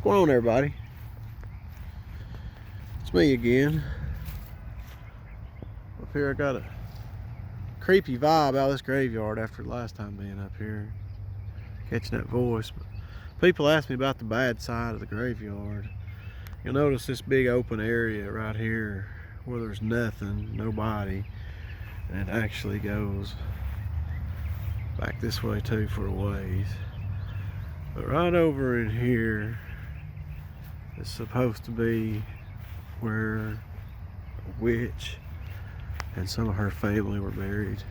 What's going on, everybody? It's me again. Up here I got a creepy vibe out of this graveyard after the last time being up here, catching that voice. But people ask me about the bad side of the graveyard. You'll notice this big open area right here where there's nothing, nobody, and it actually goes back this way too for a ways. But right over in here is supposed to be where a witch and some of her family were buried.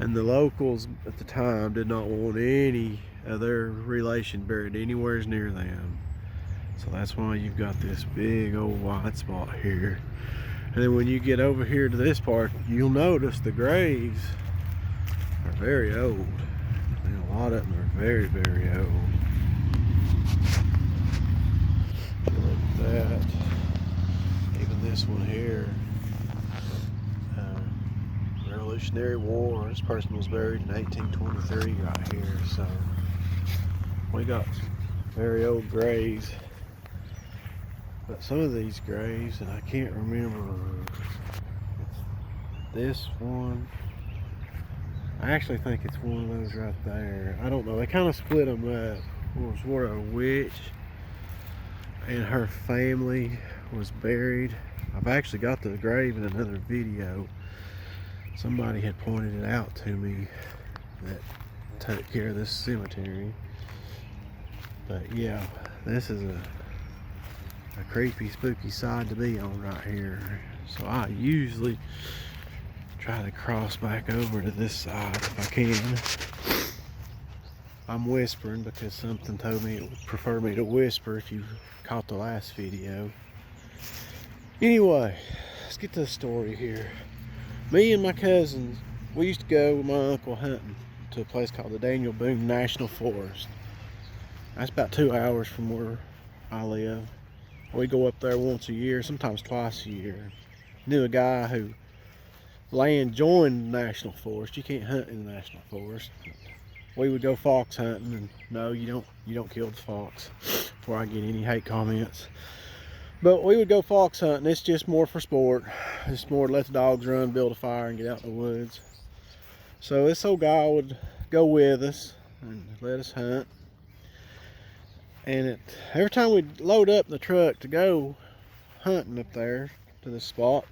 And the locals at the time did not want any of their relation buried anywhere near them. So that's why you've got this big old white spot here. And then when you get over here to this part, you'll notice the graves are very old. And a lot of them are very, very old. Look at that. Even this one here. Revolutionary War. This person was buried in 1823 right here. So we got very old graves. But some of these graves, and I can't remember this one. I actually think it's one of those right there. I don't know. They kind of split them up. It was where a witch and her family was buried. I've actually got the grave in another video. Somebody had pointed it out to me that took care of this cemetery. But yeah, this is a creepy, spooky side to be on right here. So I usually try to cross back over to this side if I can. I'm whispering because something told me it would prefer me to whisper if you caught the last video. Anyway, let's get to the story here. Me and my cousins, we used to go with my uncle hunting to a place called the Daniel Boone National Forest. That's about 2 hours from where I live. We go up there once a year, sometimes twice a year. Knew a guy who land joined the National Forest. You can't hunt in the National Forest. We would go fox hunting, and no, you don't kill the fox. Before I get any hate comments. But we would go fox hunting. It's just more for sport. It's more to let the dogs run, build a fire, and get out in the woods. So this old guy would go with us and let us hunt. And every time we'd load up the truck to go hunting up there to this spot,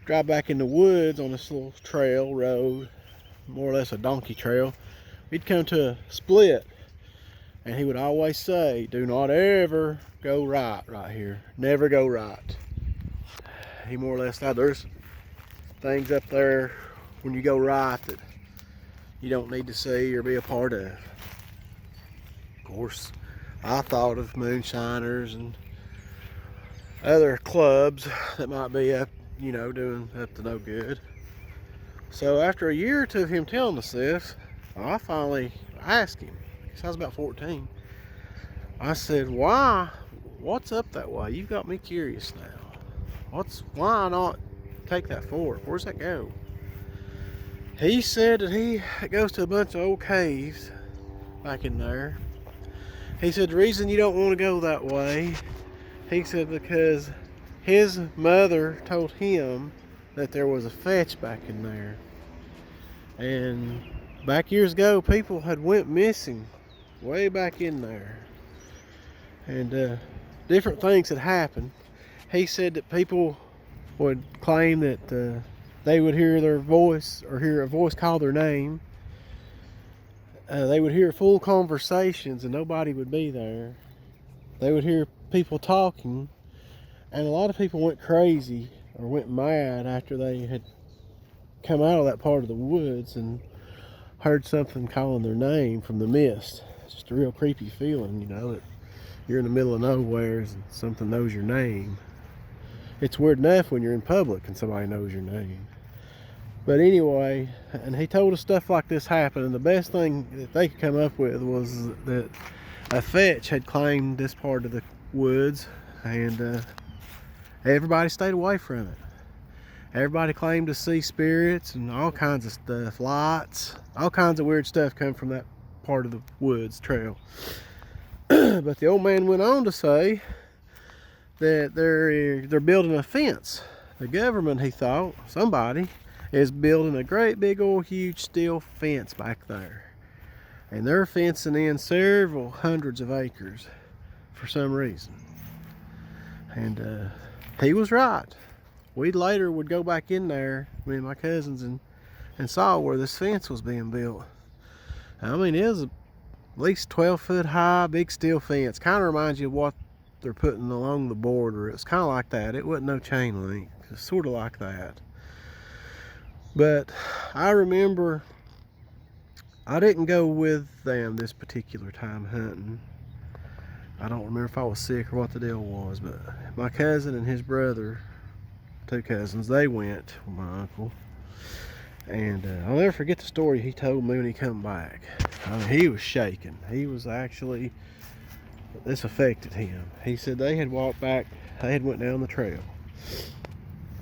drive back in the woods on this little trail road, more or less a donkey trail, we'd come to a split. And he would always say, do not ever go right here. Never go right. He more or less said there's things up there when you go right that you don't need to see or be a part of. Of course, I thought of moonshiners and other clubs that might be up, doing up to no good. So after a year or two of him telling us this, I finally asked him, because I was about 14. I said, why? What's up that way? You've got me curious now. Why not take that fork? Where's that go? He said that he goes to a bunch of old caves back in there. He said the reason you don't want to go that way, he said because his mother told him that there was a fetch back in there. And back years ago, people had went missing way back in there. And different things had happened. He said that people would claim that they would hear their voice or hear a voice call their name. They would hear full conversations and nobody would be there. They would hear people talking, and a lot of people went crazy or went mad after they had come out of that part of the woods and heard something calling their name from the mist. It's just a real creepy feeling, that you're in the middle of nowhere and something knows your name. It's weird enough when you're in public and somebody knows your name. But anyway, and he told us stuff like this happened, and the best thing that they could come up with was that a fetch had claimed this part of the woods, and everybody stayed away from it. Everybody claimed to see spirits and all kinds of stuff, lights, all kinds of weird stuff come from that part of the woods trail. But the old man went on to say that they're building a fence. The government, he thought, somebody, is building a great big old huge steel fence back there. And they're fencing in several hundreds of acres for some reason. And he was right. We later would go back in there, me and my cousins, and saw where this fence was being built. I mean, it was at least 12 foot high, big steel fence. Kind of reminds you of what they're putting along the border. It's kind of like that. It wasn't no chain link. It's sort of like that. But I remember I didn't go with them this particular time hunting. I don't remember if I was sick or what the deal was, but my cousin and his brother, two cousins, they went with my uncle. And I'll never forget the story he told me when he come back. I mean, he was shaking. He was actually, this affected him. He said they had walked back, they had went down the trail.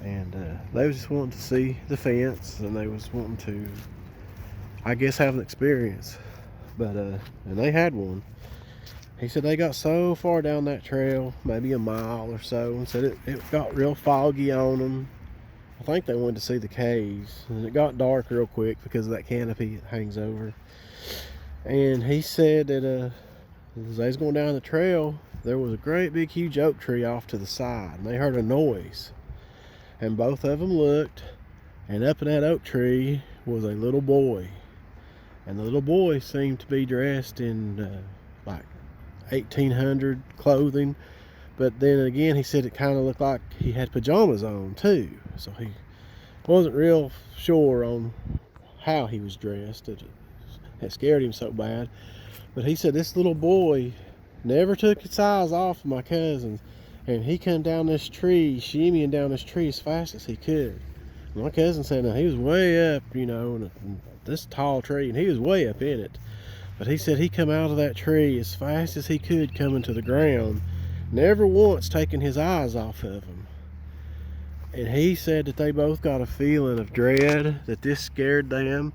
And they was just wanting to see the fence, and they was wanting to, I guess, have an experience. But, and they had one. He said they got so far down that trail, maybe a mile or so, and said it got real foggy on them. I think they wanted to see the caves, and it got dark real quick because of that canopy that hangs over. And he said that as they was going down the trail, there was a great big huge oak tree off to the side, and they heard a noise. And both of them looked, and up in that oak tree was a little boy. And the little boy seemed to be dressed in like 1800 clothing, but then again he said it kind of looked like he had pajamas on too, so he wasn't real sure on how he was dressed. It scared him so bad. But he said this little boy never took his eyes off of my cousins, and he come down this tree, shimmying down this tree as fast as he could. And my cousin said now he was way up, you know, in this tall tree, and he was way up in it. But he said he come out of that tree as fast as he could coming to the ground, never once taking his eyes off of him. And he said that they both got a feeling of dread, that this scared them.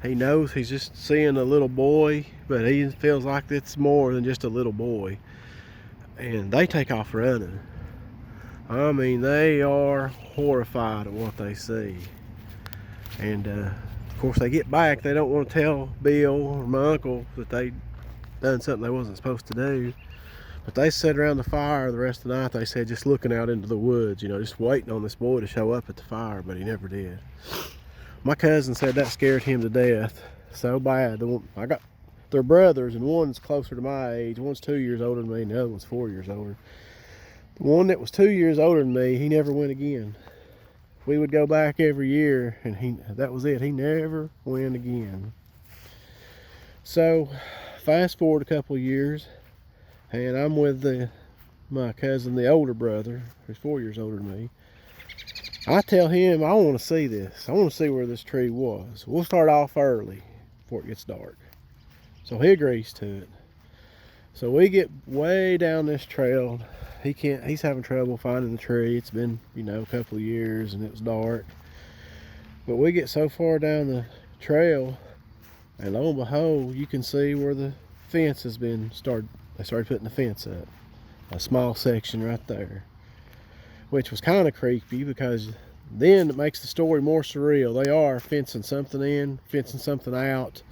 He knows he's just seeing a little boy, but he feels like it's more than just a little boy. And they take off running. I mean, they are horrified at what they see. And of course, they get back, they don't want to tell Bill or my uncle that they done something they wasn't supposed to do. But they sat around the fire the rest of the night, they said, just looking out into the woods, you know, just waiting on this boy to show up at the fire, but he never did. My cousin said that scared him to death so bad. I got their brothers, and one's closer to my age. One's 2 years older than me, and the other one's 4 years older. The one that was 2 years older than me, he never went again. We would go back every year, and that was it. He never went again. So, fast forward a couple of years, and I'm with my cousin, the older brother, who's 4 years older than me. I tell him, I want to see this. I want to see where this tree was. We'll start off early before it gets dark. So he agrees to it. So we get way down this trail. He's having trouble finding the tree. It's been, you know, a couple of years, and it was dark. But we get so far down the trail, and lo and behold, you can see where the fence has been started. They started putting the fence up. A small section right there. Which was kind of creepy, because then it makes the story more surreal. They are fencing something in, fencing something out.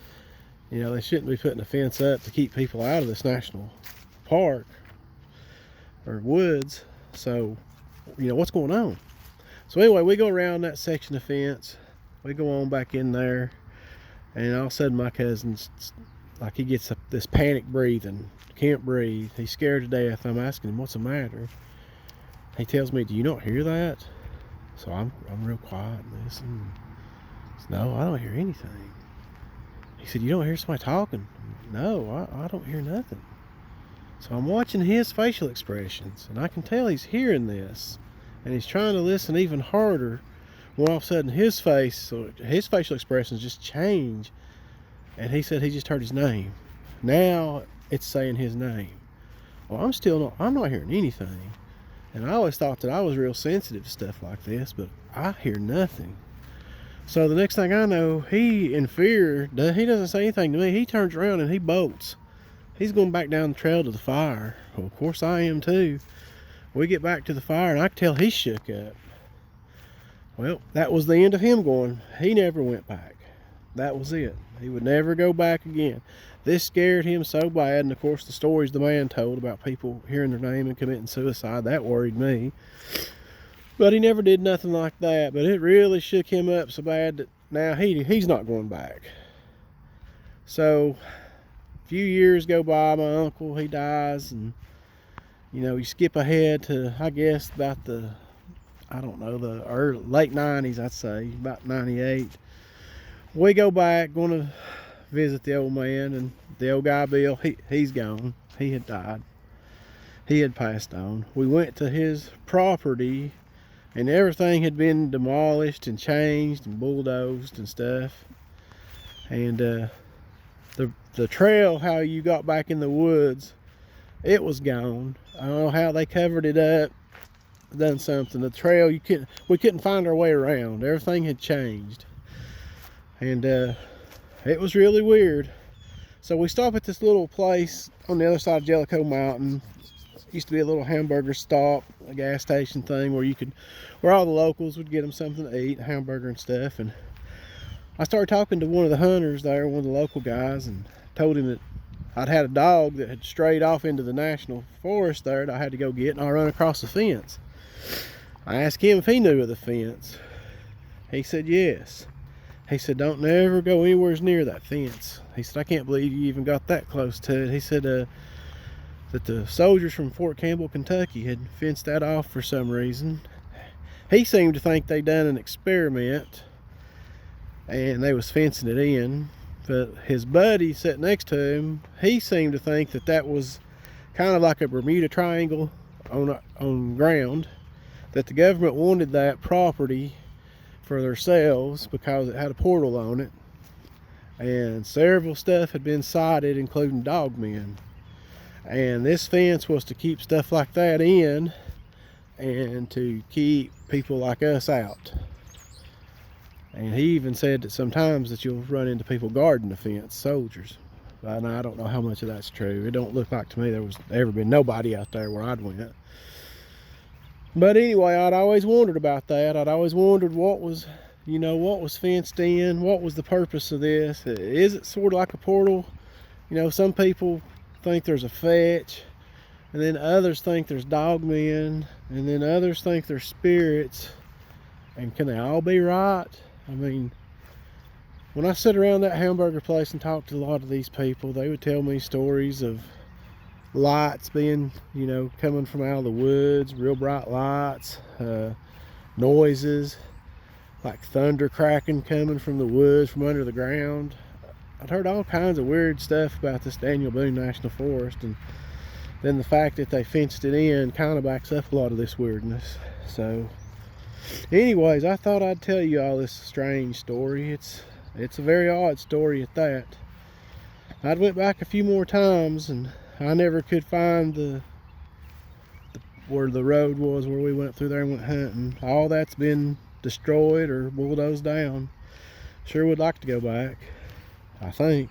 You know, they shouldn't be putting a fence up to keep people out of this national park or woods. So, you know, what's going on? So anyway, we go around that section of fence. We go on back in there, and all of a sudden my cousin's like, he gets this panic breathing, can't breathe. He's scared to death. I'm asking him, what's the matter? He tells me, do you not hear that? So I'm real quiet and listen. Said, no, I don't hear anything. He said, you don't hear somebody talking? No, I don't hear nothing. So I'm watching his facial expressions, and I can tell he's hearing this, and he's trying to listen even harder, when all of a sudden his facial expressions just change, and he said he just heard his name. Now it's saying his name. Well, I'm not hearing anything. And I always thought that I was real sensitive to stuff like this, but I hear nothing. So the next thing I know, he, in fear, he doesn't say anything to me. He turns around and he bolts. He's going back down the trail to the fire. Well, of course I am too. We get back to the fire and I could tell he's shook up. Well, that was the end of him going. He never went back. That was it. He would never go back again. This scared him so bad, and of course the stories the man told about people hearing their name and committing suicide, that worried me. But he never did nothing like that. But it really shook him up so bad that now he's not going back. So a few years go by, my uncle, he dies, and you know, you skip ahead to, I guess, about the, I don't know, the late 90s, I'd say, about 98. We go back, going to visit the old man, and the old guy Bill, he's gone. He had died. He had passed on. We went to his property, and everything had been demolished and changed and bulldozed and stuff. And the trail, how you got back in the woods, it was gone. I don't know how they covered it up, done something. The trail, we couldn't find our way around. Everything had changed. And it was really weird. So we stopped at this little place on the other side of Jellicoe Mountain. Used to be a little hamburger stop, a gas station thing where all the locals would get them something to eat, hamburger and stuff. And I started talking to one of the hunters there, one of the local guys, and told him that I'd had a dog that had strayed off into the national forest there that I had to go get, and I run across the fence. I asked him if he knew of the fence. He said yes. He said, don't never go anywhere near that fence. He said, I can't believe you even got that close to it. He said that the soldiers from Fort Campbell, Kentucky had fenced that off for some reason. He seemed to think they done an experiment and they was fencing it in. But his buddy sitting next to him, he seemed to think that that was kind of like a Bermuda Triangle on ground, that the government wanted that property for themselves because it had a portal on it, and several stuff had been sighted, including dog men. And this fence was to keep stuff like that in and to keep people like us out. And he even said that sometimes that you'll run into people guarding the fence, soldiers. But I don't know how much of that's true. It don't look like to me there was ever been nobody out there where I'd went. But anyway, I'd always wondered about that. I'd always wondered what was fenced in, what was the purpose of this. Is it sort of like a portal? You know, some people think there's a fetch, and then others think there's dog men, and then others think there's spirits. And can they all be right? I mean, when I sit around that hamburger place and talk to a lot of these people, they would tell me stories of lights being, you know, coming from out of the woods, real bright lights, noises like thunder cracking coming from the woods, from under the ground. I'd heard all kinds of weird stuff about this Daniel Boone National Forest, and then the fact that they fenced it in kind of backs up a lot of this weirdness. So anyways, I thought I'd tell you all this strange story. It's a very odd story at that. I'd went back a few more times, and I never could find where the road was where we went through there and went hunting. All that's been destroyed or bulldozed down. Sure would like to go back, I think.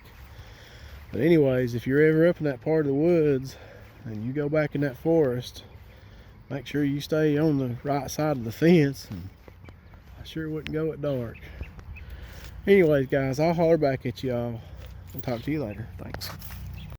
But anyways, if you're ever up in that part of the woods and you go back in that forest, make sure you stay on the right side of the fence, and I sure wouldn't go at dark. Anyways, guys, I'll holler back at y'all. I'll talk to you later. Thanks.